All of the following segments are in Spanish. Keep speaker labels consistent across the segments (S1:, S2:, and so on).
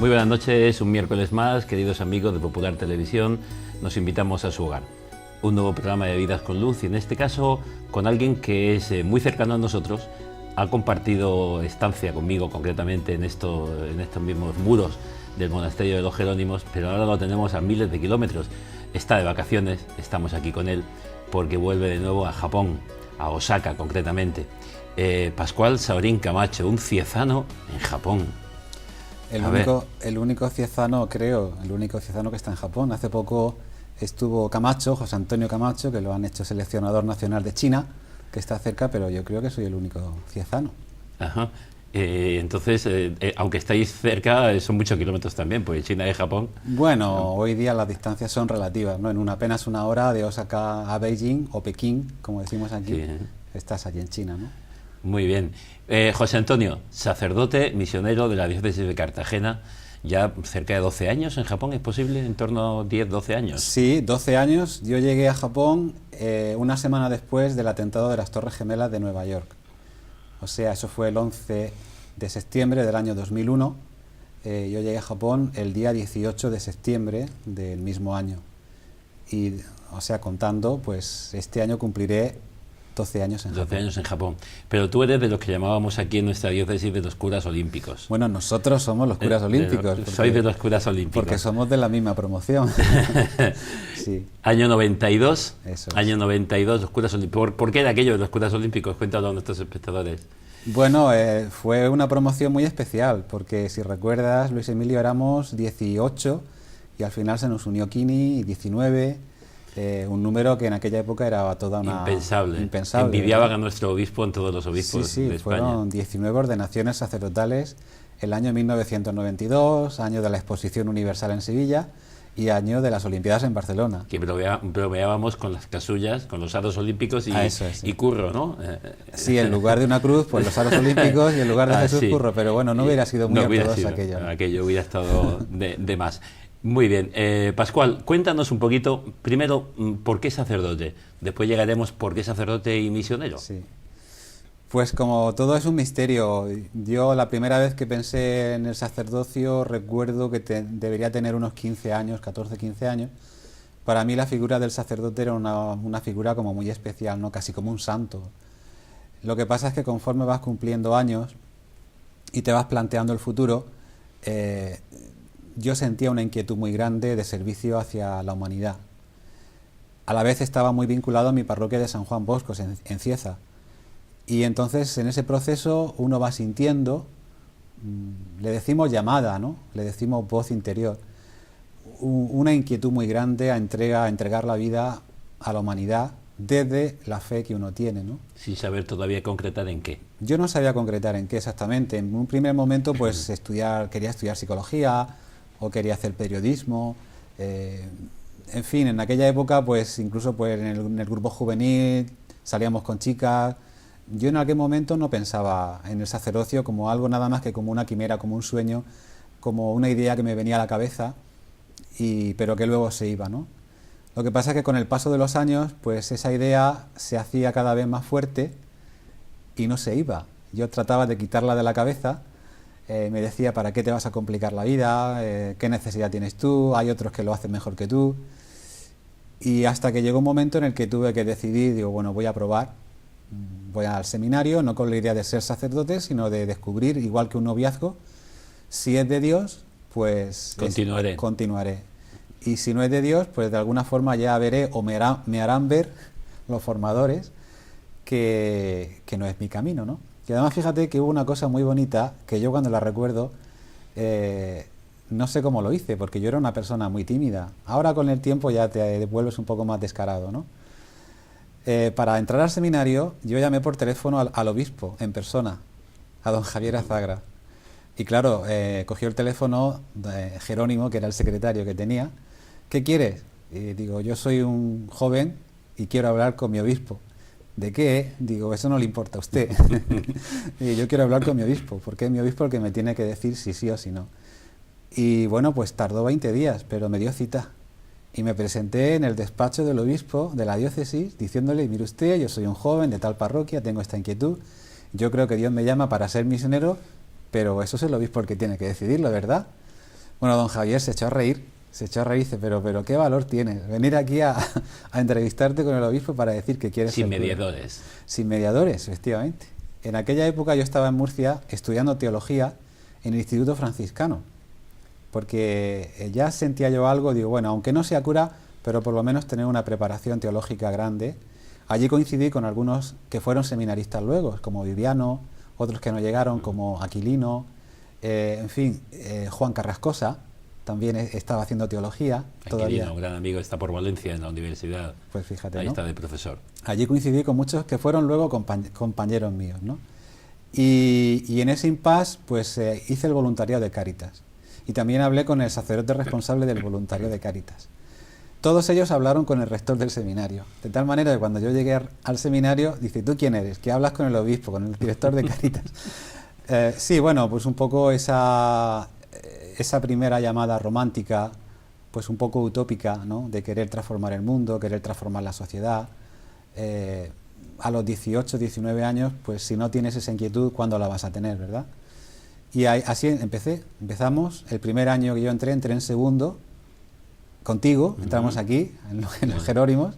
S1: Muy buenas noches, un miércoles más, queridos amigos de Popular Televisión, nos invitamos a su hogar. Un nuevo programa de Vidas con Luz y en este caso con alguien que es muy cercano a nosotros, ha compartido estancia conmigo concretamente en estos mismos muros del monasterio de los Jerónimos, pero ahora lo tenemos a miles de kilómetros. Está de vacaciones, estamos aquí con él porque vuelve de nuevo a Japón, a Osaka concretamente. Pascual Saorín Camacho, un ciezano en Japón.
S2: El único ciezano, creo, el único ciezano que está en Japón. Hace poco estuvo Camacho, José Antonio Camacho, que lo han hecho seleccionador nacional de China, que está cerca, pero yo creo que soy el único ciezano.
S1: Ajá. Entonces, aunque estáis cerca, son muchos kilómetros también, pues China y Japón.
S2: Bueno, hoy día las distancias son relativas, ¿no? En apenas una hora de Osaka a Beijing, o Pekín, como decimos aquí, sí. Estás allí en China, ¿no?
S1: Muy bien. José Antonio, sacerdote misionero de la diócesis de Cartagena, ya cerca de 12 años en Japón, ¿es posible? ¿En torno a 10, 12 años?
S2: Sí, 12 años. Yo llegué a Japón una semana después del atentado de las Torres Gemelas de Nueva York. O sea, eso fue el 11 de septiembre del año 2001. Yo llegué a Japón el día 18 de septiembre del mismo año. Y, o sea, contando, pues este año cumpliré 12 años en Japón.
S1: 12 años en Japón. Pero tú eres de los que llamábamos aquí en nuestra diócesis de los curas olímpicos.
S2: Bueno, nosotros somos los curas olímpicos.
S1: Sois de los curas olímpicos.
S2: Porque somos de la misma promoción. Sí.
S1: Año 92.
S2: Eso es.
S1: Año 92, los curas olímpicos. ¿Por qué era aquello de los curas olímpicos? Cuéntalo a nuestros espectadores.
S2: Bueno, fue una promoción muy especial, porque si recuerdas, Luis Emilio, éramos 18 y al final se nos unió Kini, 19... un número que en aquella época era toda una...
S1: Impensable. Envidiaban a nuestro obispo en todos los obispos de España.
S2: Fueron 19 ordenaciones sacerdotales el año 1992, año de la Exposición Universal en Sevilla y año de las Olimpiadas en Barcelona.
S1: Que bromeábamos con las casullas, con los aros olímpicos y Curro, ¿no?
S2: Sí, en lugar de una cruz, pues los aros olímpicos y en lugar de Jesús, sí. Curro, pero bueno, no hubiera sido muy ortodoxo aquello. ¿No?
S1: Aquello hubiera estado de más. Muy bien. Pascual, cuéntanos un poquito, primero, ¿por qué sacerdote? Después llegaremos por qué sacerdote y misionero.
S2: Sí. Pues como todo es un misterio, yo la primera vez que pensé en el sacerdocio recuerdo que debería tener unos 15 años, 14, 15 años. Para mí la figura del sacerdote era una figura como muy especial, ¿no? Casi como un santo. Lo que pasa es que conforme vas cumpliendo años y te vas planteando el futuro, yo sentía una inquietud muy grande de servicio hacia la humanidad. A la vez estaba muy vinculado a mi parroquia de San Juan Bosco, en Cieza. Y entonces en ese proceso uno va sintiendo, le decimos llamada, ¿no? Le decimos voz interior, una inquietud muy grande a entregar la vida a la humanidad desde la fe que uno tiene, ¿no?
S1: Sin saber todavía concretar en qué.
S2: Yo no sabía concretar en qué exactamente. En un primer momento pues quería estudiar psicología, o quería hacer periodismo, en fin, en aquella época pues incluso pues en el grupo juvenil salíamos con chicas. Yo en aquel momento no pensaba en el sacerdocio como algo nada más que como una quimera, como un sueño, como una idea que me venía a la cabeza, pero que luego se iba, ¿no? Lo que pasa es que con el paso de los años pues esa idea se hacía cada vez más fuerte y no se iba. Yo trataba de quitarla de la cabeza. Me decía, ¿para qué te vas a complicar la vida? ¿Qué necesidad tienes tú? Hay otros que lo hacen mejor que tú. Y hasta que llegó un momento en el que tuve que decidir, digo, bueno, voy a probar, voy al seminario, no con la idea de ser sacerdote, sino de descubrir, igual que un noviazgo, si es de Dios, pues continuaré. Y si no es de Dios, pues de alguna forma ya veré, o me harán ver los formadores, que no es mi camino, ¿no? Y además fíjate que hubo una cosa muy bonita que yo cuando la recuerdo no sé cómo lo hice, porque yo era una persona muy tímida. Ahora con el tiempo ya te vuelves un poco más descarado, ¿no? Para entrar al seminario yo llamé por teléfono al obispo en persona, a don Javier Azagra. Y claro, cogió el teléfono de Jerónimo, que era el secretario que tenía. ¿Qué quieres? Y digo, yo soy un joven y quiero hablar con mi obispo. ¿De qué? Digo, eso no le importa a usted. Y yo quiero hablar con mi obispo, porque es mi obispo el que me tiene que decir si sí o si no. Y bueno, pues tardó 20 días, pero me dio cita. Y me presenté en el despacho del obispo de la diócesis, diciéndole, mire usted, yo soy un joven de tal parroquia, tengo esta inquietud, yo creo que Dios me llama para ser misionero, pero eso es el obispo el que tiene que decidirlo, ¿verdad? Bueno, don Javier se echó a reír, y dice, pero ¿qué valor tienes? Venir aquí a entrevistarte con el obispo para decir que quieres
S1: Sin
S2: ser cura.
S1: mediadores.
S2: Sin mediadores, efectivamente. En aquella época yo estaba en Murcia estudiando teología en el Instituto Franciscano, porque ya sentía yo algo, digo, bueno, aunque no sea cura, pero por lo menos tener una preparación teológica grande. Allí coincidí con algunos que fueron seminaristas luego, como Viviano, otros que no llegaron, como Aquilino, en fin, Juan Carrascosa también estaba haciendo teología.
S1: Aquilino, un gran amigo, está por Valencia en la universidad.
S2: Pues fíjate,
S1: ahí
S2: ¿no?
S1: está de profesor.
S2: Allí coincidí con muchos que fueron luego compañeros míos, ¿no? Y en ese impasse pues hice el voluntariado de Cáritas. Y también hablé con el sacerdote responsable del voluntariado de Cáritas. Todos ellos hablaron con el rector del seminario, de tal manera que cuando yo llegué al seminario, dice, ¿tú quién eres? Que hablas con el obispo, con el director de Cáritas. Sí, bueno, pues un poco esa primera llamada romántica, pues un poco utópica, ¿no? De querer transformar el mundo, querer transformar la sociedad. A los 18, 19 años, pues si no tienes esa inquietud, ¿cuándo la vas a tener, verdad? Y así empezamos. El primer año que yo entré en segundo, contigo, entramos aquí, en los Jerónimos,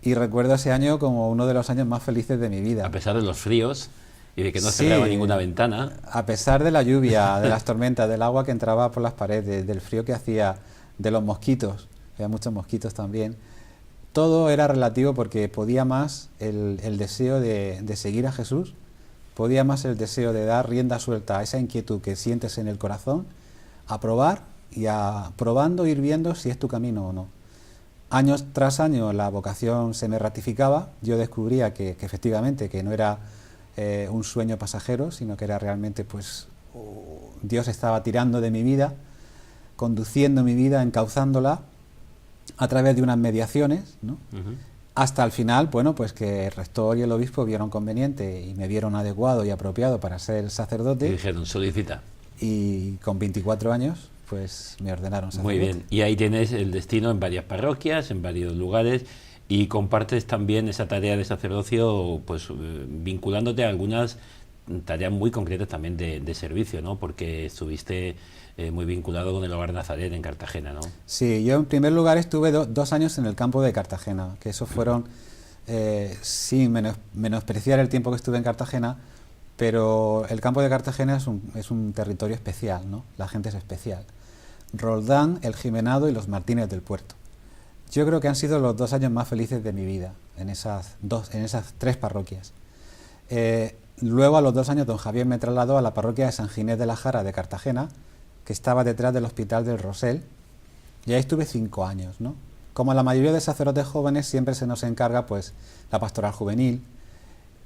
S2: y recuerdo ese año como uno de los años más felices de mi vida.
S1: A pesar de los fríos y de que no cerraba ninguna ventana.
S2: A pesar de la lluvia, de las tormentas, del agua que entraba por las paredes, del frío que hacía, de los mosquitos, había muchos mosquitos también, todo era relativo porque podía más el deseo de seguir a Jesús, podía más el deseo de dar rienda suelta a esa inquietud que sientes en el corazón, a probar y probando ir viendo si es tu camino o no. Años tras años la vocación se me ratificaba, yo descubría que efectivamente que no era un sueño pasajero, sino que era realmente pues Dios estaba tirando de mi vida, conduciendo mi vida, encauzándola a través de unas mediaciones, ¿no? Hasta el final, bueno, pues que el rector y el obispo vieron conveniente y me vieron adecuado y apropiado para ser sacerdote.
S1: Y dijeron, solicita.
S2: Y con 24 años pues me ordenaron sacerdote.
S1: Muy bien, y ahí tienes el destino en varias parroquias, en varios lugares, y compartes también esa tarea de sacerdocio, pues vinculándote a algunas tareas muy concretas también de servicio, ¿no? Porque estuviste muy vinculado con el Hogar Nazaret en Cartagena, ¿no?
S2: Sí, yo en primer lugar estuve 2 años en el campo de Cartagena, que esos fueron, sin menospreciar el tiempo que estuve en Cartagena, pero el campo de Cartagena es un territorio especial, ¿no? La gente es especial. Roldán, El Jimenado y los Martínez del Puerto. Yo creo que han sido los 2 años más felices de mi vida, en esas 3 parroquias. Luego, a los 2 años, don Javier me trasladó a la parroquia de San Ginés de la Jara de Cartagena, que estaba detrás del Hospital del Rosell, y ahí estuve 5 años, ¿no? Como la mayoría de sacerdotes jóvenes, siempre se nos encarga pues la pastoral juvenil,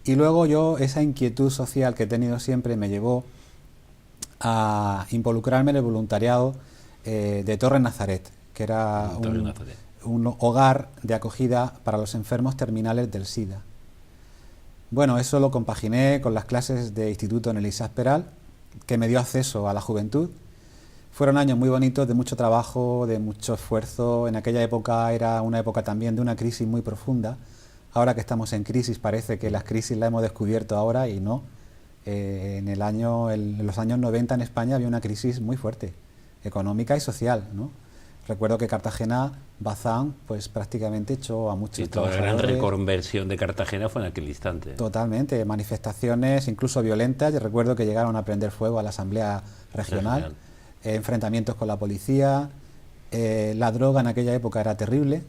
S2: y luego yo, esa inquietud social que he tenido siempre me llevó a involucrarme en el voluntariado de Torre Nazaret, que era un hogar de acogida para los enfermos terminales del SIDA. Bueno, eso lo compaginé con las clases de instituto en el Isaac Peral, que me dio acceso a la juventud. Fueron años muy bonitos, de mucho trabajo, de mucho esfuerzo. En aquella época era una época también de una crisis muy profunda. Ahora que estamos en crisis parece que las crisis las hemos descubierto ahora y no. En los años 90 en España había una crisis muy fuerte, económica y social, ¿no? Recuerdo que Cartagena, Bazán, pues prácticamente echó a muchos trabajadores.
S1: La gran reconversión de Cartagena fue en aquel instante.
S2: Totalmente, manifestaciones incluso violentas. Yo recuerdo que llegaron a prender fuego a la Asamblea Regional. Enfrentamientos con la policía. La droga en aquella época era terrible.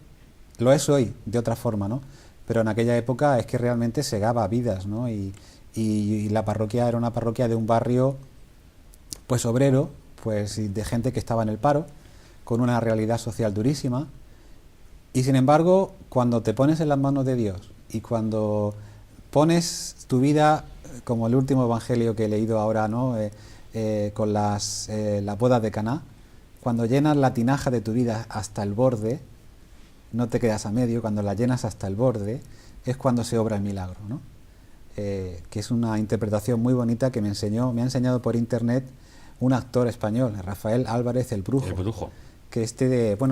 S2: Lo es hoy, de otra forma, ¿no? Pero en aquella época es que realmente segaba vidas, ¿no? Y la parroquia era una parroquia de un barrio, pues obrero, pues de gente que estaba en el paro, con una realidad social durísima. Y sin embargo, cuando te pones en las manos de Dios y cuando pones tu vida, como el último evangelio que he leído ahora, ¿no? Con las bodas de Caná, cuando llenas la tinaja de tu vida hasta el borde, no te quedas a medio, cuando la llenas hasta el borde, es cuando se obra el milagro, ¿no? Que es una interpretación muy bonita que me ha enseñado por internet un actor español, Rafael Álvarez el Brujo.
S1: El Brujo.
S2: Que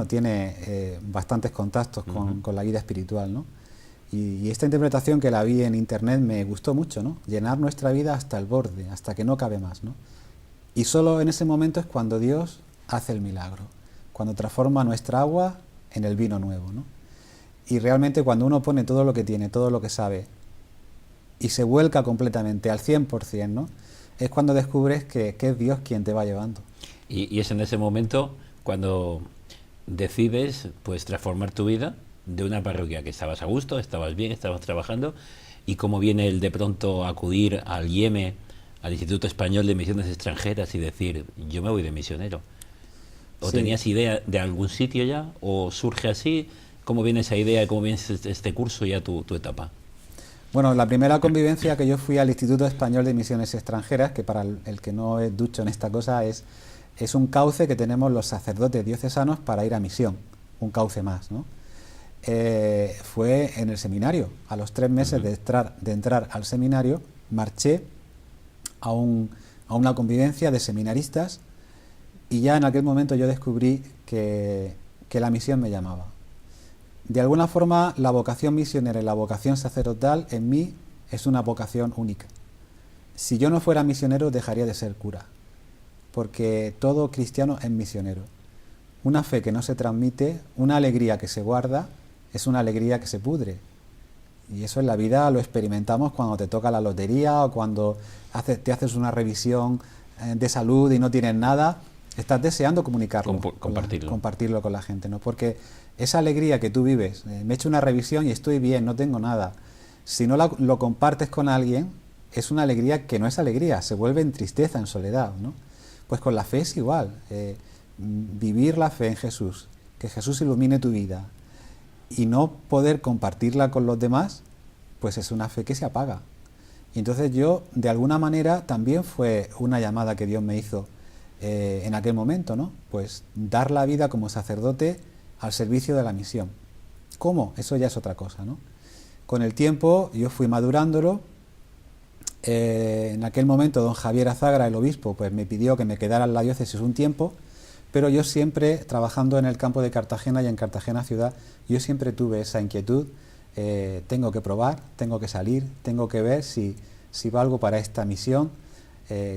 S2: tiene bastantes contactos con la vida espiritual, ¿no? Y esta interpretación que la vi en internet me gustó mucho, ¿no? Llenar nuestra vida hasta el borde, hasta que no cabe más, ¿no? Y solo en ese momento es cuando Dios hace el milagro, cuando transforma nuestra agua en el vino nuevo, ¿no? Y realmente cuando uno pone todo lo que tiene, todo lo que sabe, y se vuelca completamente al 100%, ¿no? Es cuando descubres que es Dios quien te va llevando.
S1: Y es en ese momento cuando decides pues transformar tu vida de una parroquia que estabas a gusto, estabas bien, estabas trabajando, y cómo viene el de pronto acudir al IEME, al Instituto Español de Misiones Extranjeras, y decir, yo me voy de misionero. ¿O
S2: Sí.
S1: tenías idea de algún sitio ya? ¿O surge así? ¿Cómo viene esa idea? ¿Cómo viene este curso ya tu etapa?
S2: Bueno, la primera convivencia que yo fui al Instituto Español de Misiones Extranjeras, que para el que no es ducho en esta cosa, es un cauce que tenemos los sacerdotes diocesanos para ir a misión, un cauce más, ¿no? Fue en el seminario. A los 3 meses de entrar al seminario, marché a una convivencia de seminaristas, y ya en aquel momento yo descubrí que la misión me llamaba. De alguna forma, la vocación misionera y la vocación sacerdotal en mí es una vocación única. Si yo no fuera misionero, dejaría de ser cura, porque todo cristiano es misionero. Una fe que no se transmite, una alegría que se guarda, es una alegría que se pudre. Y eso en la vida lo experimentamos cuando te toca la lotería o cuando te haces una revisión de salud y no tienes nada. Estás deseando comunicarlo, compartirlo con la gente, ¿no? Porque esa alegría que tú vives, me he hecho una revisión y estoy bien, no tengo nada. Si no lo compartes con alguien, es una alegría que no es alegría, se vuelve en tristeza, en soledad, ¿no? Pues con la fe es igual. Vivir la fe en Jesús, que Jesús ilumine tu vida y no poder compartirla con los demás, pues es una fe que se apaga. Y entonces yo, de alguna manera, también fue una llamada que Dios me hizo en aquel momento, ¿no? Pues dar la vida como sacerdote al servicio de la misión. ¿Cómo? Eso ya es otra cosa, ¿no? Con el tiempo yo fui madurándolo. En aquel momento don Javier Azagra, el obispo, pues me pidió que me quedara en la diócesis un tiempo, pero yo siempre, trabajando en el campo de Cartagena y en Cartagena ciudad, yo siempre tuve esa inquietud, tengo que probar, tengo que salir, tengo que ver si valgo para esta misión,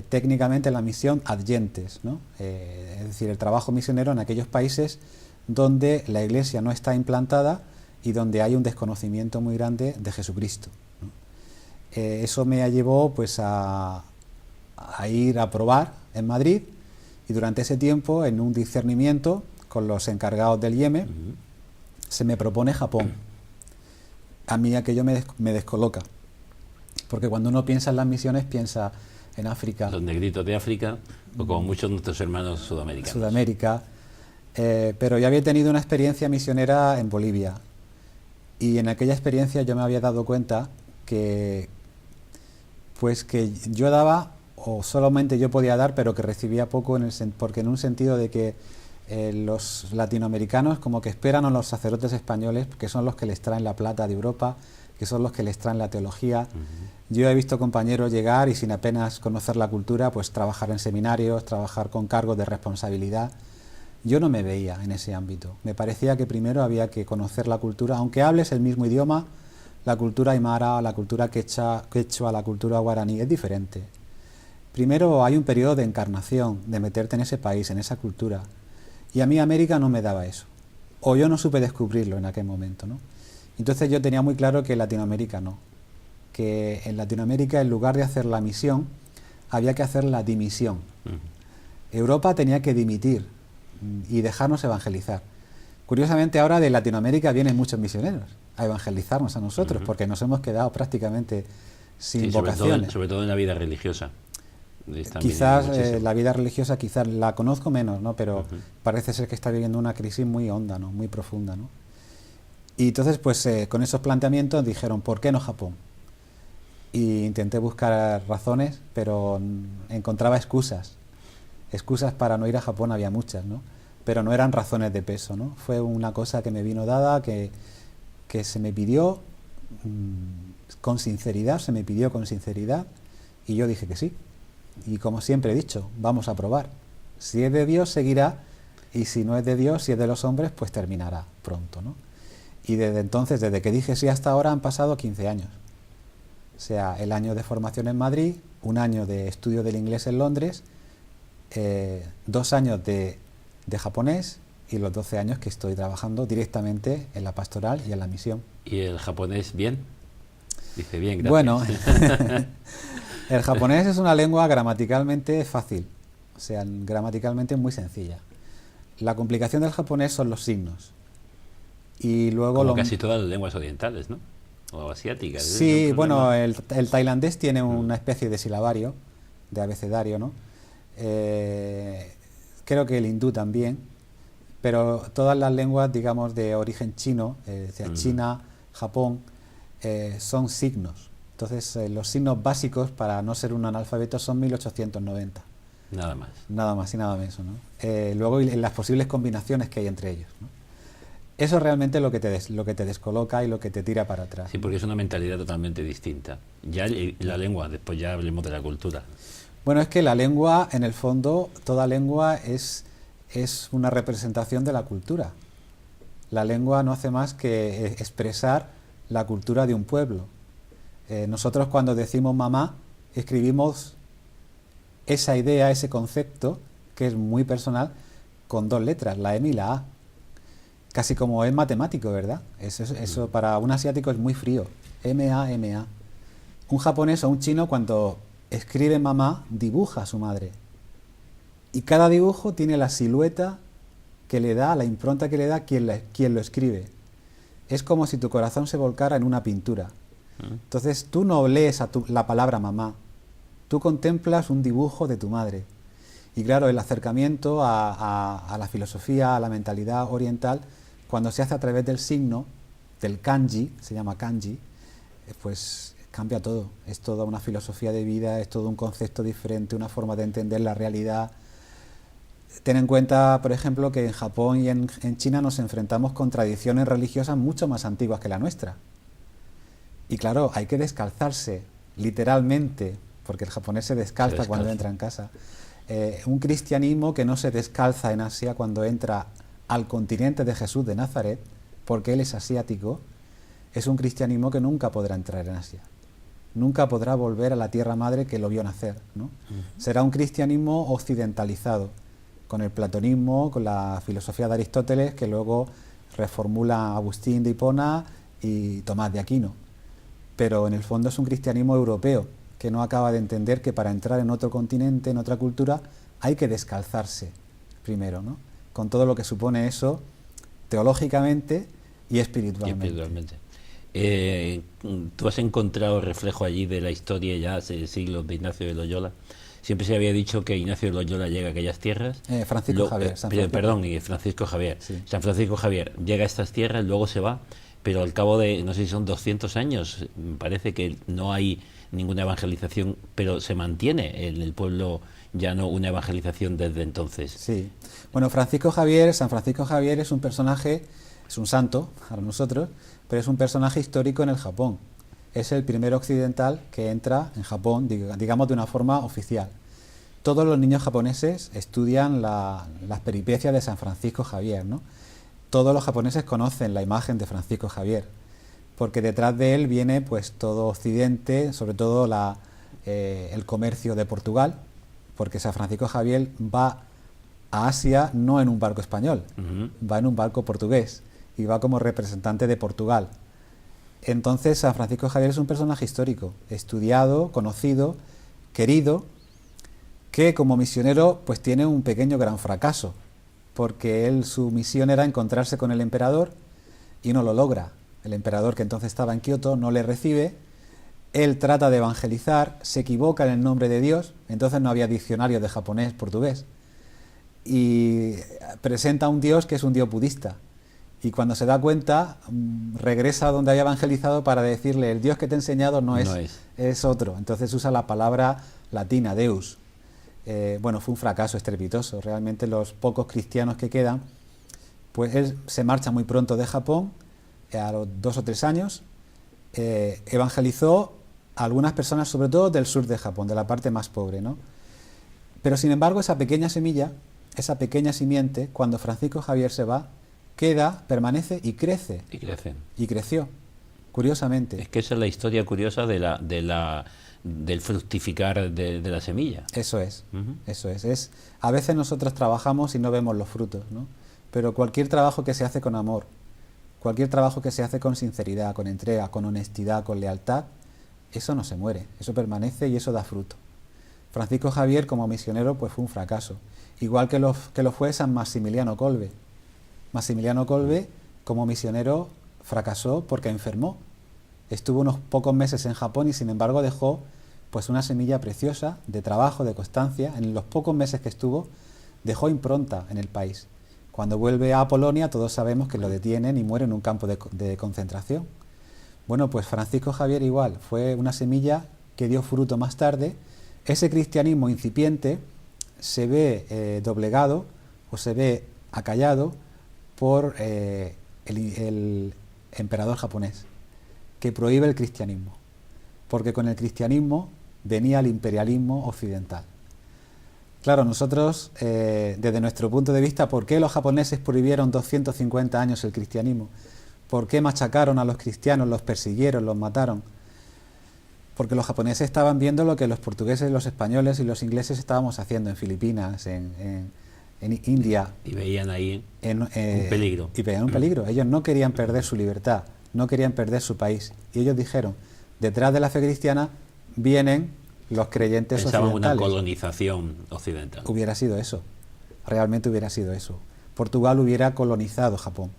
S2: técnicamente la misión adyentes, ¿no? Es decir, el trabajo misionero en aquellos países donde la Iglesia no está implantada y donde hay un desconocimiento muy grande de Jesucristo, ¿no? Eso me llevó pues a ir a probar en Madrid, y durante ese tiempo, en un discernimiento con los encargados del IEME, se me propone Japón. A mí aquello me descoloca, porque cuando uno piensa en las misiones piensa en África.
S1: Los negritos de África, o como muchos de nuestros hermanos sudamericanos.
S2: Sudamérica. Pero yo había tenido una experiencia misionera en Bolivia, y en aquella experiencia yo me había dado cuenta que yo daba, o solamente yo podía dar, pero que recibía poco, porque en un sentido de que los latinoamericanos como que esperan a los sacerdotes españoles, que son los que les traen la plata de Europa, que son los que les traen la teología. Yo he visto compañeros llegar y sin apenas conocer la cultura, pues trabajar en seminarios, trabajar con cargos de responsabilidad. Yo no me veía en ese ámbito. Me parecía que primero había que conocer la cultura, aunque hables el mismo idioma, la cultura aymara, la cultura quechua, la cultura guaraní, es diferente. Primero hay un periodo de encarnación, de meterte en ese país, en esa cultura. Y a mí América no me daba eso. O yo no supe descubrirlo en aquel momento, ¿no? Entonces yo tenía muy claro que Latinoamérica no. Que en Latinoamérica, en lugar de hacer la misión, había que hacer la dimisión. Europa tenía que dimitir y dejarnos evangelizar. Curiosamente ahora de Latinoamérica vienen muchos misioneros a evangelizarnos a nosotros, porque nos hemos quedado prácticamente sin vocaciones.
S1: Sobre todo en la vida religiosa.
S2: Quizás la vida religiosa quizás la conozco menos, ¿no? Pero parece ser que está viviendo una crisis muy honda, ¿no? Muy profunda, ¿no? Y entonces pues con esos planteamientos dijeron, ¿por qué no Japón? Y intenté buscar razones, pero encontraba excusas para no ir a Japón. Había muchas, ¿no? Pero no eran razones de peso, ¿no? Fue una cosa que me vino dada, que se me pidió con sinceridad, y yo dije que sí. Y como siempre he dicho, vamos a probar. Si es de Dios, seguirá, y si no es de Dios, si es de los hombres, pues terminará pronto, ¿no? Y desde entonces, desde que dije sí hasta ahora, han pasado 15 años. O sea, el año de formación en Madrid, un año de estudio del inglés en Londres, 2 años de de japonés y los 12 años que estoy trabajando directamente en la pastoral y en la misión.
S1: ¿Y el japonés bien? Dice bien, gracias.
S2: Bueno, el japonés es una lengua gramaticalmente fácil, o sea, gramaticalmente muy sencilla. La complicación del japonés son los signos. Y luego
S1: como casi todas las lenguas orientales, ¿no? O asiáticas.
S2: Sí, bueno, el tailandés tiene una especie de silabario, de abecedario, ¿no? Creo que el hindú también, pero todas las lenguas, digamos, de origen chino, China, Japón, son signos. Entonces, los signos básicos para no ser un analfabeto son 1890.
S1: Nada más.
S2: Nada más y nada menos, ¿no? Luego, las posibles combinaciones que hay entre ellos, ¿no? Eso es realmente lo que te descoloca y lo que te tira para atrás.
S1: Sí, porque es una mentalidad totalmente distinta. Ya la lengua, después ya hablemos de la cultura.
S2: Bueno, es que la lengua, en el fondo, toda lengua es una representación de la cultura. La lengua no hace más que expresar la cultura de un pueblo. Nosotros cuando decimos mamá, escribimos esa idea, ese concepto, que es muy personal, con dos letras, la M y la A. Casi como es matemático, ¿verdad? Eso para un asiático es muy frío. M-A-M-A. Un japonés o un chino cuando escribe mamá, dibuja a su madre. Y cada dibujo tiene la silueta que le da, la impronta que le da quien lo escribe. Es como si tu corazón se volcara en una pintura. Entonces tú no lees la palabra mamá, tú contemplas un dibujo de tu madre. Y claro, el acercamiento a la filosofía, a la mentalidad oriental, cuando se hace a través del signo, del kanji, se llama kanji, pues cambia todo. Es toda una filosofía de vida, es todo un concepto diferente, una forma de entender la realidad. Ten en cuenta, por ejemplo, que en Japón y en China nos enfrentamos con tradiciones religiosas mucho más antiguas que la nuestra. Y claro, hay que descalzarse, literalmente, porque el japonés se descalza cuando entra en casa. Un cristianismo que no se descalza en Asia cuando entra al continente de Jesús de Nazaret, porque él es asiático, es un cristianismo que nunca podrá entrar en Asia. Nunca podrá volver a la tierra madre que lo vio nacer, ¿no? Será un cristianismo occidentalizado, con el platonismo, con la filosofía de Aristóteles, que luego reformula Agustín de Hipona y Tomás de Aquino. Pero en el fondo es un cristianismo europeo, que no acaba de entender que para entrar en otro continente, en otra cultura, hay que descalzarse primero, ¿no? Con todo lo que supone eso teológicamente y espiritualmente.
S1: ¿Tú has encontrado reflejo allí de la historia ya hace siglos de Ignacio de Loyola? Siempre se había dicho que Ignacio de Loyola llega a aquellas tierras.
S2: Francisco Javier.
S1: Francisco Javier.
S2: Sí.
S1: San Francisco Javier llega a estas tierras, luego se va, pero al cabo de, no sé si son 200 años, parece que no hay ninguna evangelización, pero se mantiene en el pueblo llano una evangelización desde entonces.
S2: Sí. Bueno, San Francisco Javier es un personaje, es un santo para nosotros, pero es un personaje histórico en el Japón. Es el primer occidental que entra en Japón, digamos, de una forma oficial. Todos los niños japoneses estudian las peripecias de San Francisco Javier, ¿no? Todos los japoneses conocen la imagen de Francisco Javier, porque detrás de él viene pues todo Occidente, sobre todo el comercio de Portugal, porque San Francisco Javier va a Asia no en un barco español, va en un barco portugués y va como representante de Portugal. Entonces San Francisco Javier es un personaje histórico, estudiado, conocido, querido, que como misionero pues tiene un pequeño gran fracaso, porque su misión era encontrarse con el emperador y no lo logra. El emperador, que entonces estaba en Kioto, no le recibe. Él trata de evangelizar, se equivoca en el nombre de Dios, entonces no había diccionario de japonés-portugués, y presenta a un Dios que es un Dios budista. Y cuando se da cuenta, regresa a donde había evangelizado para decirle, el Dios que te he enseñado no es otro. Entonces usa la palabra latina, Deus. Bueno, fue un fracaso estrepitoso. Realmente los pocos cristianos que quedan, pues él se marcha muy pronto de Japón, a los 2 o 3 años, evangelizó a algunas personas, sobre todo del sur de Japón, de la parte más pobre, ¿no? Pero sin embargo, esa pequeña semilla, esa pequeña simiente, cuando Francisco Javier se va, queda, permanece y crece.
S1: Y crece.
S2: Y creció, curiosamente.
S1: Es que esa es la historia curiosa de la del fructificar de la semilla.
S2: Eso es, eso es. A veces nosotros trabajamos y no vemos los frutos, ¿no? Pero cualquier trabajo que se hace con amor, cualquier trabajo que se hace con sinceridad, con entrega, con honestidad, con lealtad, eso no se muere, eso permanece y eso da fruto. Francisco Javier como misionero pues fue un fracaso, igual que lo fue San Maximiliano Kolbe. Maximiliano Kolbe como misionero fracasó porque enfermó. Estuvo unos pocos meses en Japón y sin embargo dejó pues una semilla preciosa de trabajo, de constancia. En los pocos meses que estuvo dejó impronta en el país. Cuando vuelve a Polonia todos sabemos que lo detienen y muere en un campo de concentración. Bueno, pues Francisco Javier igual, fue una semilla que dio fruto más tarde. Ese cristianismo incipiente se ve doblegado o se ve acallado por el emperador japonés, que prohíbe el cristianismo, porque con el cristianismo venía el imperialismo occidental. Claro, nosotros, desde nuestro punto de vista, ¿por qué los japoneses prohibieron 250 años el cristianismo? ¿Por qué machacaron a los cristianos, los persiguieron, los mataron? Porque los japoneses estaban viendo lo que los portugueses, los españoles y los ingleses estábamos haciendo en Filipinas, en India.
S1: Y veían ahí un peligro.
S2: Y veían un peligro. Ellos no querían perder su libertad, no querían perder su país. Y ellos dijeron, detrás de la fe cristiana vienen los creyentes
S1: Pensaban
S2: occidentales.
S1: una colonización occidental.
S2: Hubiera sido eso, realmente hubiera sido eso. Portugal hubiera colonizado Japón.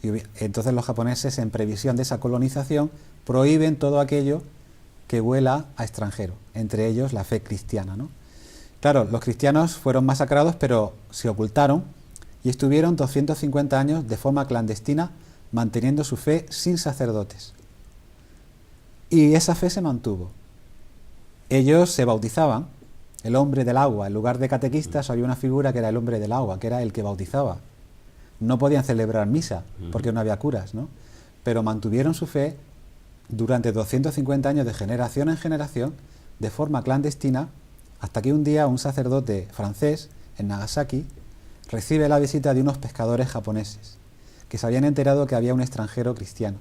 S2: Y entonces los japoneses, en previsión de esa colonización, prohíben todo aquello que huela a extranjero, entre ellos la fe cristiana, ¿no? Claro, los cristianos fueron masacrados, pero se ocultaron y estuvieron 250 años de forma clandestina manteniendo su fe sin sacerdotes. Y esa fe se mantuvo. Ellos se bautizaban, el hombre del agua. En lugar de catequistas había una figura que era el hombre del agua, que era el que bautizaba. No podían celebrar misa porque no había curas, ¿no? Pero mantuvieron su fe durante 250 años de generación en generación de forma clandestina, hasta que un día un sacerdote francés en Nagasaki recibe la visita de unos pescadores japoneses que se habían enterado que había un extranjero cristiano,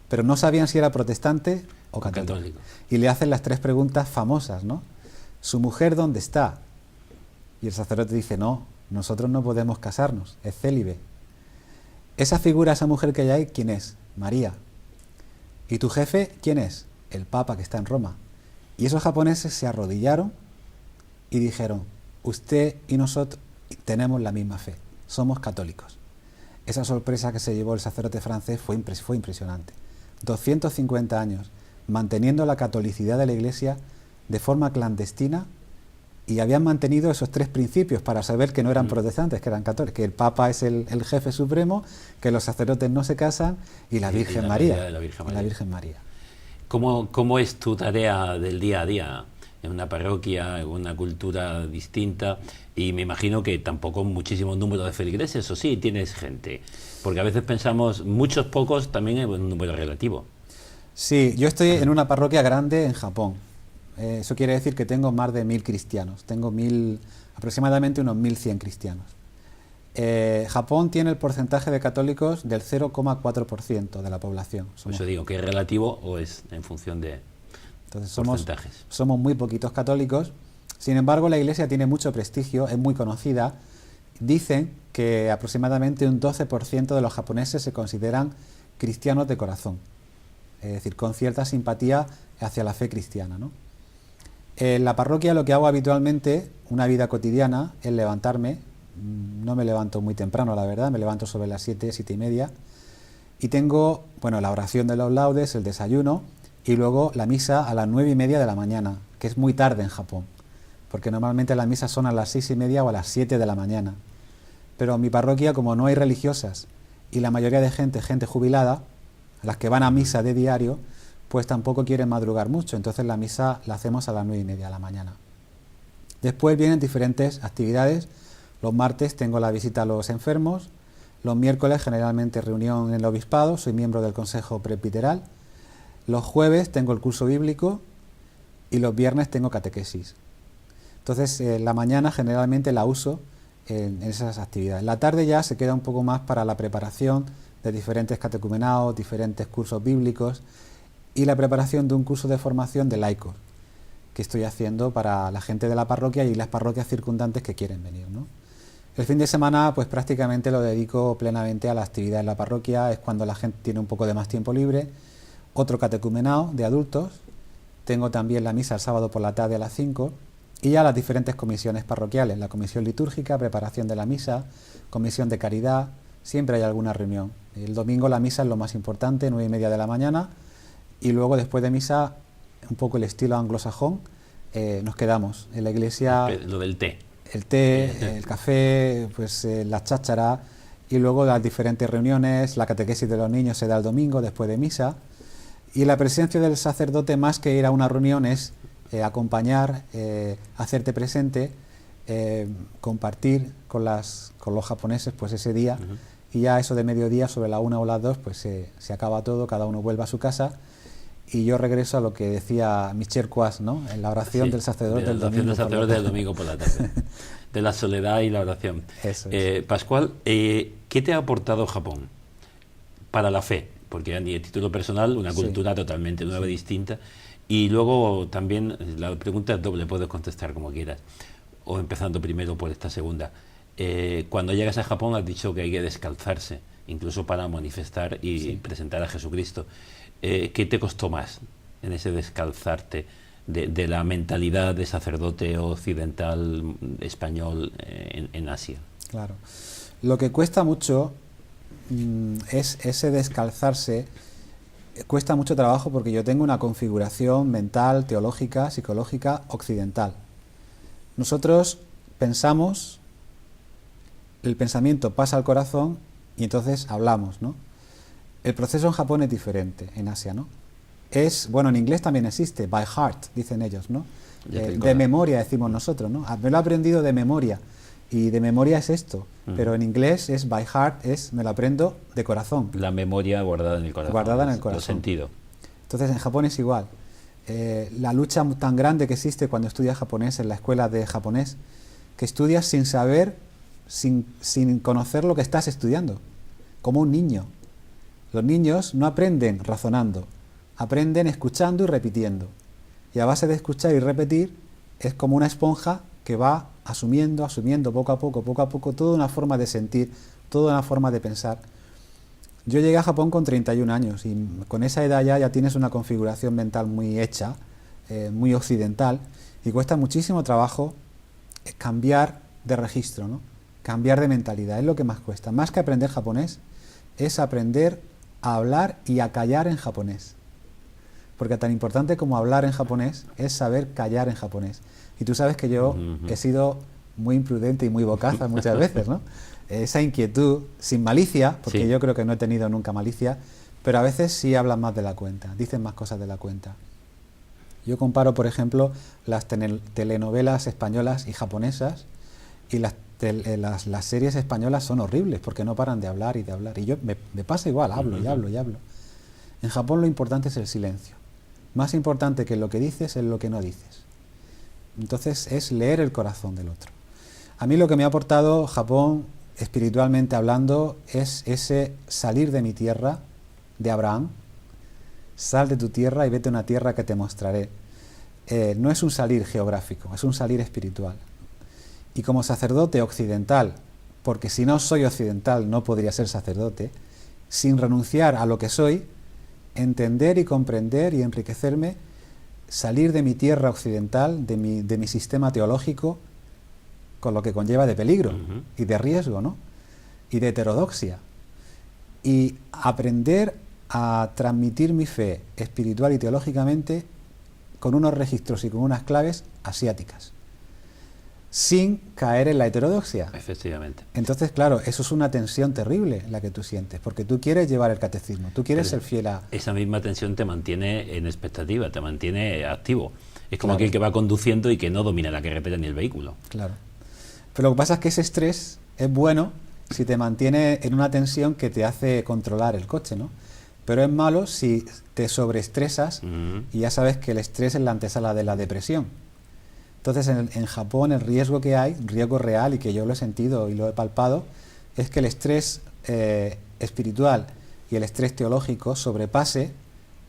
S2: pero no sabían si era protestante o católico. Y le hacen las 3 preguntas famosas, ¿no? ¿Su mujer dónde está? Y el sacerdote dice, no, nosotros no podemos casarnos, es célibe. Esa figura, esa mujer que hay ahí, ¿quién es? María. ¿Y tu jefe quién es? El Papa que está en Roma. Y esos japoneses se arrodillaron y dijeron, usted y nosotros tenemos la misma fe, somos católicos. Esa sorpresa que se llevó el sacerdote francés fue impresionante. 250 años manteniendo la catolicidad de la Iglesia de forma clandestina, y habían mantenido esos 3 principios para saber que no eran protestantes, que eran católicos, que el Papa es el jefe supremo, que los sacerdotes no se casan y la Virgen María.
S1: La
S2: Virgen María.
S1: ¿Cómo es tu tarea del día a día en una parroquia, en una cultura distinta? Y me imagino que tampoco muchísimo número de feligreses, o sí, tienes gente. Porque a veces pensamos, muchos, pocos, también es un número relativo.
S2: Sí, yo estoy en una parroquia grande en Japón. Eso quiere decir que tengo más de 1000 cristianos. Tengo aproximadamente unos 1100 cristianos. Japón tiene el porcentaje de católicos del 0,4% de la población.
S1: Por eso digo, ¿que es relativo o es en función de porcentajes?
S2: Somos muy poquitos católicos. Sin embargo, la Iglesia tiene mucho prestigio, es muy conocida. Dicen que aproximadamente un 12% de los japoneses se consideran cristianos de corazón, es decir, con cierta simpatía hacia la fe cristiana, ¿no? En la parroquia lo que hago habitualmente, una vida cotidiana, es levantarme. No me levanto muy temprano, la verdad, me levanto sobre las 7, 7:30, y tengo, bueno, la oración de los laudes, el desayuno, y luego la misa a las 9:30 de la mañana, que es muy tarde en Japón, porque normalmente las misas son a las 6:30 o a las 7 de la mañana. Pero en mi parroquia, como no hay religiosas y la mayoría de gente jubilada, las que van a misa de diario, pues tampoco quieren madrugar mucho, entonces la misa la hacemos a las 9:30 de la mañana. Después vienen diferentes actividades. Los martes tengo la visita a los enfermos, los miércoles generalmente reunión en el obispado, soy miembro del consejo presbiteral, los jueves tengo el curso bíblico y los viernes tengo catequesis. Entonces la mañana generalmente la uso en esas actividades. La tarde ya se queda un poco más para la preparación de diferentes catecumenados, diferentes cursos bíblicos y la preparación de un curso de formación de laicos. que estoy haciendo para la gente de la parroquia y las parroquias circundantes que quieren venir, ¿no? El fin de semana pues prácticamente lo dedico plenamente a la actividad en la parroquia, es cuando la gente tiene un poco de más tiempo libre. Otro catecumenado de adultos, tengo también la misa el sábado por la tarde a las 5 y ya las diferentes comisiones parroquiales, la comisión litúrgica, preparación de la misa, comisión de caridad, siempre hay alguna reunión. El domingo la misa es lo más importante, 9:30 de la mañana, y luego después de misa, un poco el estilo anglosajón, nos quedamos en la iglesia.
S1: Lo del té.
S2: El té, el café, pues la cháchara, y luego las diferentes reuniones, la catequesis de los niños se da el domingo después de misa, y la presencia del sacerdote, más que ir a una reunión, es acompañar, hacerte presente, compartir con los japoneses pues ese día, y ya eso de mediodía, sobre la 1 o las 2, pues se acaba todo, cada uno vuelve a su casa, y yo regreso a lo que decía Michel Coas, ¿no? En la oración del sacerdote del
S1: domingo por la tarde. De la soledad y la oración.
S2: Eso es.
S1: Pascual, ¿qué te ha aportado Japón para la fe? Porque a título personal, una cultura totalmente nueva y distinta. Y luego también, la pregunta es doble, puedes contestar como quieras. O empezando primero por esta segunda. Cuando llegas a Japón has dicho que hay que descalzarse, incluso para manifestar y presentar a Jesucristo. ¿Qué te costó más en ese descalzarte de la mentalidad de sacerdote occidental español en Asia?
S2: Claro. Lo que cuesta mucho es ese descalzarse. Cuesta mucho trabajo porque yo tengo una configuración mental, teológica, psicológica occidental. Nosotros pensamos, el pensamiento pasa al corazón y entonces hablamos, ¿no? El proceso en Japón es diferente, en Asia, ¿no? Bueno, en inglés también existe, by heart, dicen ellos, ¿no? De memoria, decimos nosotros, ¿no? Me lo he aprendido de memoria, y de memoria es esto, pero en inglés es by heart, me lo aprendo de corazón.
S1: La memoria guardada en el corazón.
S2: Guardada en el corazón.
S1: Lo sentido.
S2: Entonces, en Japón es igual. La lucha tan grande que existe cuando estudias japonés en la escuela de japonés, que estudias sin saber, sin conocer lo que estás estudiando, como un niño. Los niños no aprenden razonando, aprenden escuchando y repitiendo. Y a base de escuchar y repetir, es como una esponja que va asumiendo poco a poco, toda una forma de sentir, toda una forma de pensar. Yo llegué a Japón con 31 años y con esa edad ya tienes una configuración mental muy hecha, muy occidental, y cuesta muchísimo trabajo cambiar de registro, ¿no? Cambiar de mentalidad, es lo que más cuesta. Más que aprender japonés, es aprender a hablar y a callar en japonés. Porque tan importante como hablar en japonés es saber callar en japonés. Y tú sabes que yo he sido muy imprudente y muy bocaza muchas veces, ¿no? Esa inquietud, sin malicia, porque yo creo que no he tenido nunca malicia, pero a veces sí hablan más de la cuenta, dicen más cosas de la cuenta. Yo comparo, por ejemplo, las telenovelas españolas y japonesas, y las series españolas son horribles porque no paran de hablar y de hablar. Y yo me pasa igual, hablo y hablo y hablo. En Japón lo importante es el silencio. Más importante que lo que dices es lo que no dices. Entonces es leer el corazón del otro. A mí lo que me ha aportado Japón, espiritualmente hablando, es ese salir de mi tierra, de Abraham. Sal de tu tierra y vete a una tierra que te mostraré. No es un salir geográfico, es un salir espiritual. Y como sacerdote occidental, porque si no soy occidental no podría ser sacerdote, sin renunciar a lo que soy, entender y comprender y enriquecerme, salir de mi tierra occidental, de mi sistema teológico, con lo que conlleva de peligro y de riesgo, ¿no? Y de heterodoxia. Y aprender a transmitir mi fe espiritual y teológicamente con unos registros y con unas claves asiáticas, sin caer en la heterodoxia.
S1: Efectivamente.
S2: Entonces, claro, eso es una tensión terrible la que tú sientes, porque tú quieres llevar el catecismo, tú quieres ser fiel a...
S1: Esa misma tensión te mantiene en expectativa, te mantiene activo. Es como aquel que va conduciendo y que no domina la carretera ni el vehículo.
S2: Claro. Pero lo que pasa es que ese estrés es bueno si te mantiene en una tensión que te hace controlar el coche, ¿no? Pero es malo si te sobreestresas y ya sabes que el estrés es la antesala de la depresión. Entonces, en Japón el riesgo que hay, riesgo real, y que yo lo he sentido y lo he palpado, es que el estrés espiritual y el estrés teológico sobrepase,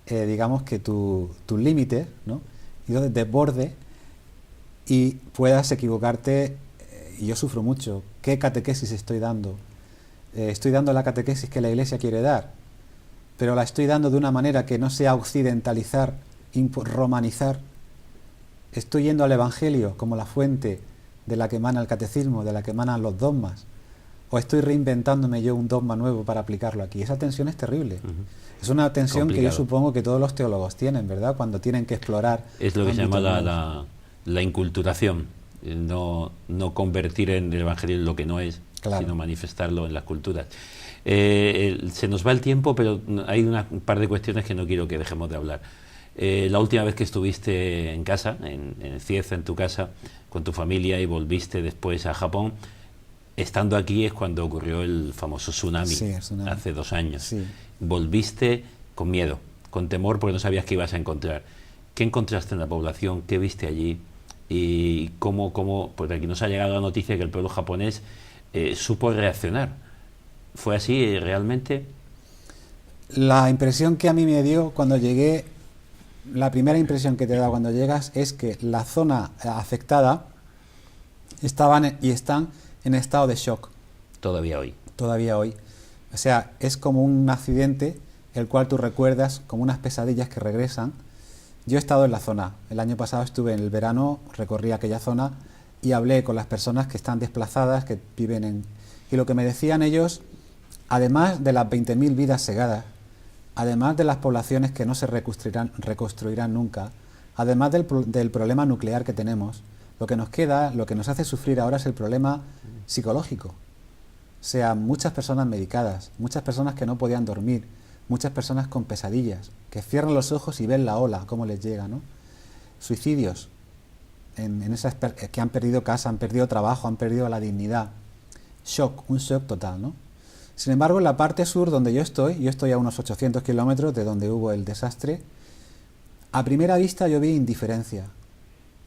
S2: digamos que tu límite, ¿no? y entonces desborde y puedas equivocarte. Y yo sufro mucho. ¿Qué catequesis estoy dando? Estoy dando la catequesis que la Iglesia quiere dar, pero la estoy dando de una manera que no sea occidentalizar, romanizar. Estoy yendo al Evangelio como la fuente de la que emana el catecismo, de la que emanan los dogmas, o estoy reinventándome yo un dogma nuevo para aplicarlo aquí. Esa tensión es terrible. Es una tensión complicado, que yo supongo que todos los teólogos tienen, ¿verdad? Cuando tienen que explorar.
S1: Es lo que se llama la inculturación, no convertir en el Evangelio lo que no es, claro, sino manifestarlo en las culturas. Se nos va el tiempo, pero hay un par de cuestiones que no quiero que dejemos de hablar. La última vez que estuviste en casa, en Cieza, en tu casa, con tu familia, y volviste después a Japón, estando aquí es cuando ocurrió el famoso tsunami, sí, el tsunami. Hace 2 años. Sí. Volviste con miedo, con temor, porque no sabías qué ibas a encontrar. ¿Qué encontraste en la población? ¿Qué viste allí? Y cómo pues aquí nos ha llegado la noticia que el pueblo japonés supo reaccionar. ¿Fue así realmente?
S2: La impresión que a mí me dio cuando llegué, la primera impresión que te da cuando llegas es que la zona afectada están en estado de shock.
S1: Todavía hoy.
S2: Todavía hoy. O sea, es como un accidente el cual tú recuerdas como unas pesadillas que regresan. Yo he estado en la zona. El año pasado estuve en el verano, recorrí aquella zona y hablé con las personas que están desplazadas, que viven en... Y lo que me decían ellos, además de las 20.000 vidas segadas, además de las poblaciones que no se reconstruirán nunca, además del problema nuclear que tenemos, lo que nos queda, lo que nos hace sufrir ahora es el problema psicológico. O sea, muchas personas medicadas, muchas personas que no podían dormir, muchas personas con pesadillas, que cierran los ojos y ven la ola, cómo les llega, ¿no? Suicidios, que han perdido casa, han perdido trabajo, han perdido la dignidad. Shock, un shock total, ¿no? Sin embargo, en la parte sur donde yo estoy a unos 800 kilómetros de donde hubo el desastre, a primera vista yo vi indiferencia,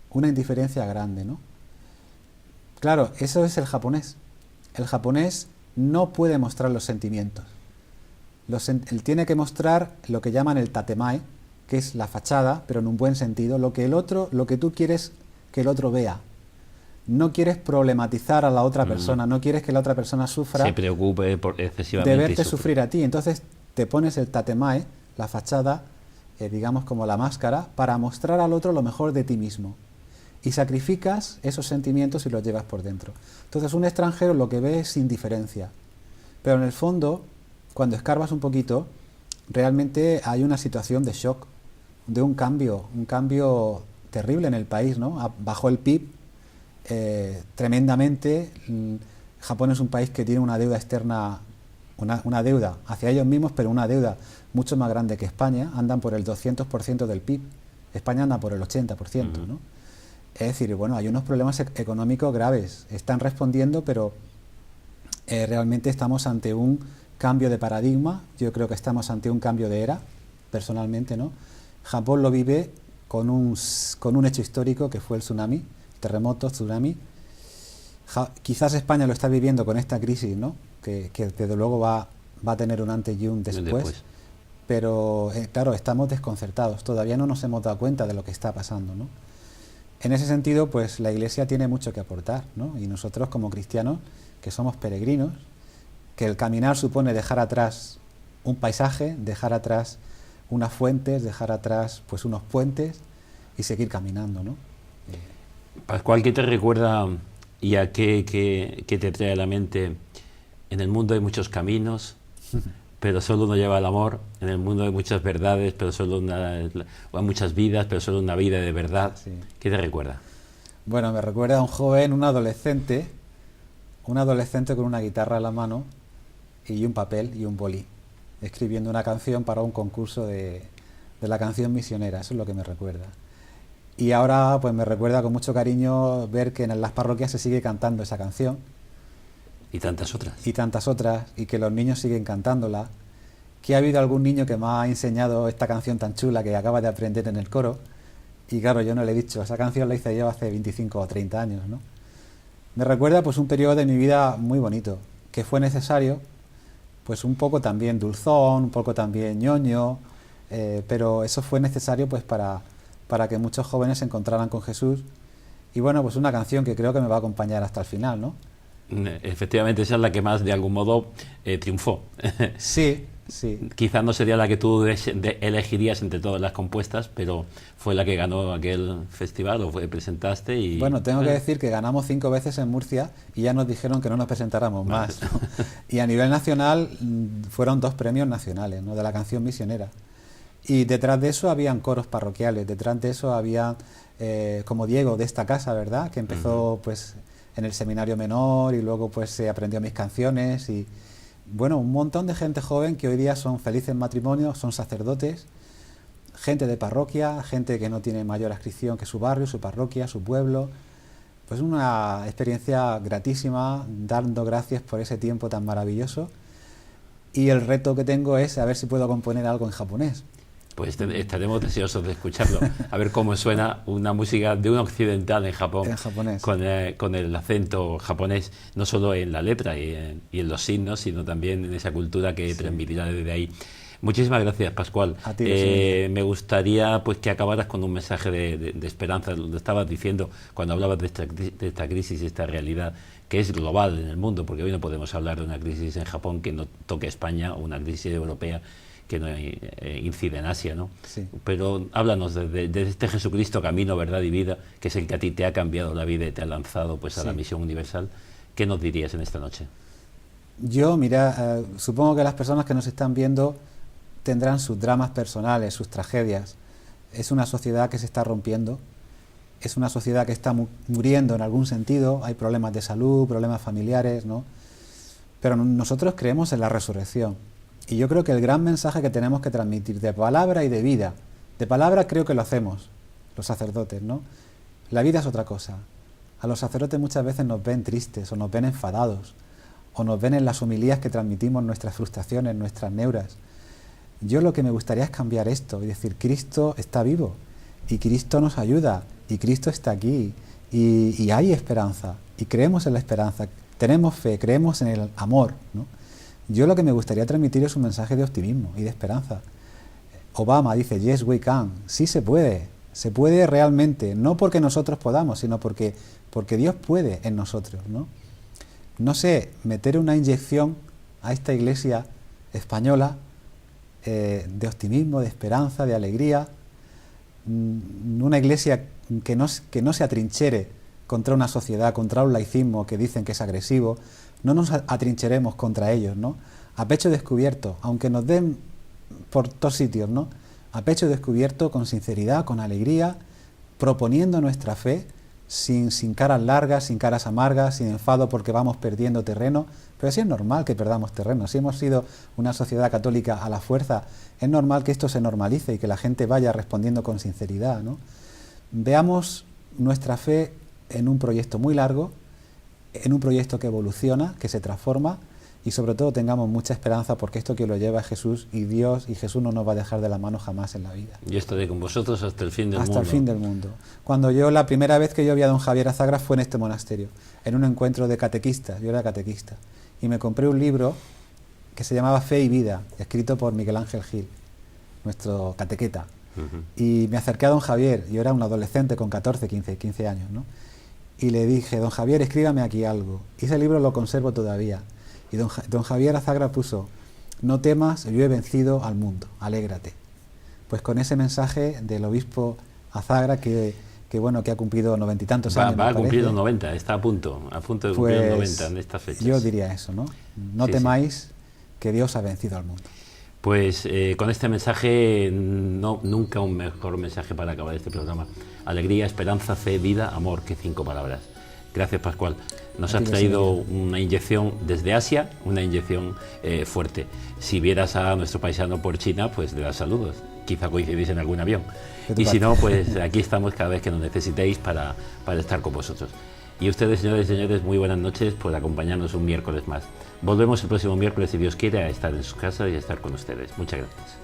S2: una indiferencia grande, ¿no? Claro, eso es el japonés. El japonés no puede mostrar los sentimientos. Él tiene que mostrar lo que llaman el tatemae, que es la fachada, pero en un buen sentido, lo que tú quieres que el otro vea. No quieres problematizar a la otra persona, no quieres que la otra persona sufra,
S1: se preocupe excesivamente
S2: de verte sufrir a ti. Entonces te pones el tatemae, la fachada, digamos como la máscara, para mostrar al otro lo mejor de ti mismo. Y sacrificas esos sentimientos y los llevas por dentro. Entonces un extranjero lo que ve es indiferencia. Pero en el fondo, cuando escarbas un poquito, realmente hay una situación de shock, de un cambio terrible en el país, ¿no? Bajó el PIB tremendamente. Japón es un país que tiene una deuda externa, una deuda hacia ellos mismos, pero una deuda mucho más grande que España. Andan por el 200% del PIB. España anda por el 80%, ¿no? Es decir, bueno, hay unos problemas económicos graves. Están respondiendo, pero realmente estamos ante un cambio de paradigma. Yo creo que estamos ante un cambio de era, personalmente, ¿no? Japón lo vive con un hecho histórico que fue el tsunami, terremoto, tsunami. Quizás España lo está viviendo con esta crisis, ¿no? Que desde luego va a tener un antes y un después. Pero claro, estamos desconcertados. Todavía no nos hemos dado cuenta de lo que está pasando, ¿no? En ese sentido, pues la Iglesia tiene mucho que aportar, ¿no? Y nosotros como cristianos, que somos peregrinos, que el caminar supone dejar atrás un paisaje, dejar atrás unas fuentes, dejar atrás pues unos puentes y seguir caminando, ¿no?
S1: Pascual, ¿qué te recuerda y a qué te trae a la mente? En el mundo hay muchos caminos, pero solo uno lleva el amor. En el mundo hay muchas verdades, pero hay muchas vidas, pero solo una vida de verdad. Sí. ¿Qué te recuerda?
S2: Bueno, me recuerda a un joven, un adolescente con una guitarra en la mano y un papel y un bolí, escribiendo una canción para un concurso de la canción misionera. Eso es lo que me recuerda. Y ahora pues me recuerda con mucho cariño ver que en las parroquias se sigue cantando esa canción.
S1: Y tantas otras.
S2: Y tantas otras, y que los niños siguen cantándola. Que ha habido algún niño que me ha enseñado esta canción tan chula que acaba de aprender en el coro. Y claro, yo no le he dicho, esa canción la hice yo hace 25 o 30 años, ¿no? Me recuerda pues un periodo de mi vida muy bonito, que fue necesario, pues un poco también dulzón, un poco también ñoño, pero eso fue necesario pues para para que muchos jóvenes se encontraran con Jesús. Y bueno, pues una canción que creo que me va a acompañar hasta el final, ¿no?
S1: Efectivamente, esa es la que más, de algún modo, triunfó.
S2: Sí, sí.
S1: Quizás no sería la que tú elegirías entre todas las compuestas, pero fue la que ganó aquel festival, o presentaste y...
S2: Bueno, tengo que decir que ganamos 5 veces en Murcia y ya nos dijeron que no nos presentáramos más, ¿no? Y a nivel nacional fueron 2 premios nacionales, ¿no?, de la canción misionera. Y detrás de eso habían coros parroquiales, detrás de eso había, como Diego de esta casa, ¿verdad?, que empezó pues en el seminario menor y luego pues se aprendió mis canciones y bueno, un montón de gente joven que hoy día son felices matrimonios, son sacerdotes, gente de parroquia, gente que no tiene mayor adscripción que su barrio, su parroquia, su pueblo. Pues una experiencia gratísima, dando gracias por ese tiempo tan maravilloso. Y el reto que tengo es a ver si puedo componer algo en japonés.
S1: Pues estaremos deseosos de escucharlo, a ver cómo suena una música de un occidental en Japón,
S2: en japonés,
S1: con el acento japonés, no solo en la letra y en los signos, sino también en esa cultura que transmitirá desde ahí. Muchísimas gracias, Pascual.
S2: A ti,
S1: me gustaría pues que acabaras con un mensaje de esperanza. Lo estabas diciendo cuando hablabas de esta crisis, esta realidad que es global en el mundo, porque hoy no podemos hablar de una crisis en Japón que no toque España, o una crisis europea que no incide en Asia, ¿no?
S2: Sí.
S1: Pero háblanos de este Jesucristo, camino, verdad y vida, que es el que a ti te ha cambiado la vida y te ha lanzado pues a la misión universal. ¿Qué nos dirías en esta noche?
S2: Yo, mira, supongo que las personas que nos están viendo tendrán sus dramas personales, sus tragedias. Es una sociedad que se está rompiendo, es una sociedad que está muriendo en algún sentido, hay problemas de salud, problemas familiares, ¿no? Pero nosotros creemos en la resurrección. Y yo creo que el gran mensaje que tenemos que transmitir de palabra y de vida, de palabra creo que lo hacemos, los sacerdotes, ¿no? La vida es otra cosa. A los sacerdotes muchas veces nos ven tristes o nos ven enfadados o nos ven en las homilías que transmitimos nuestras frustraciones, nuestras neuras. Yo lo que me gustaría es cambiar esto y decir, Cristo está vivo y Cristo nos ayuda y Cristo está aquí y hay esperanza y creemos en la esperanza, tenemos fe, creemos en el amor, ¿no? Yo lo que me gustaría transmitir es un mensaje de optimismo y de esperanza. Obama dice, yes we can, sí se puede realmente, no porque nosotros podamos, sino porque Dios puede en nosotros, ¿no? No sé, meter una inyección a esta iglesia española de optimismo, de esperanza, de alegría, una iglesia que no se atrinchere contra una sociedad, contra un laicismo que dicen que es agresivo. No nos atrincheremos contra ellos, ¿no? A pecho descubierto, aunque nos den por todos sitios, ¿no? A pecho descubierto, con sinceridad, con alegría, proponiendo nuestra fe, sin caras largas, sin caras amargas, sin enfado porque vamos perdiendo terreno. Pero sí es normal que perdamos terreno. Si hemos sido una sociedad católica a la fuerza, es normal que esto se normalice y que la gente vaya respondiendo con sinceridad, ¿no? Veamos nuestra fe en un proyecto muy largo, en un proyecto que evoluciona, que se transforma y sobre todo tengamos mucha esperanza porque esto que lo lleva es Jesús y Dios y Jesús no nos va a dejar de la mano jamás en la vida.
S1: Yo estaré con vosotros hasta el fin del mundo.
S2: Hasta el fin del mundo. Cuando la primera vez que yo vi a don Javier Azagra fue en este monasterio, en un encuentro de catequistas, yo era catequista, y me compré un libro que se llamaba Fe y Vida, escrito por Miguel Ángel Gil, nuestro catequeta. Y me acerqué a don Javier, yo era un adolescente con 14, 15 años, ¿no? Y le dije, don Javier, escríbame aquí algo. Y ese libro lo conservo todavía. Y don Javier Azagra puso, no temas, yo he vencido al mundo, alégrate. Pues con ese mensaje del obispo Azagra, que ha cumplido 90 y tantos años.
S1: Va a cumplir los 90, está a punto de cumplir los 90 en estas fechas.
S2: Yo diría eso, ¿no? No temáis, que Dios ha vencido al mundo.
S1: Pues con este mensaje, nunca un mejor mensaje para acabar este programa. Alegría, esperanza, fe, vida, amor, que 5 palabras. Gracias, Pascual. Nos has traído una inyección desde Asia, una inyección fuerte. Si vieras a nuestro paisano por China, pues le das saludos. Quizá coincidís en algún avión. Y si no, pues aquí estamos cada vez que nos necesitéis para estar con vosotros. Y ustedes, señores y señores, muy buenas noches por acompañarnos un miércoles más. Volvemos el próximo miércoles, si Dios quiere, a estar en su casa y a estar con ustedes. Muchas gracias.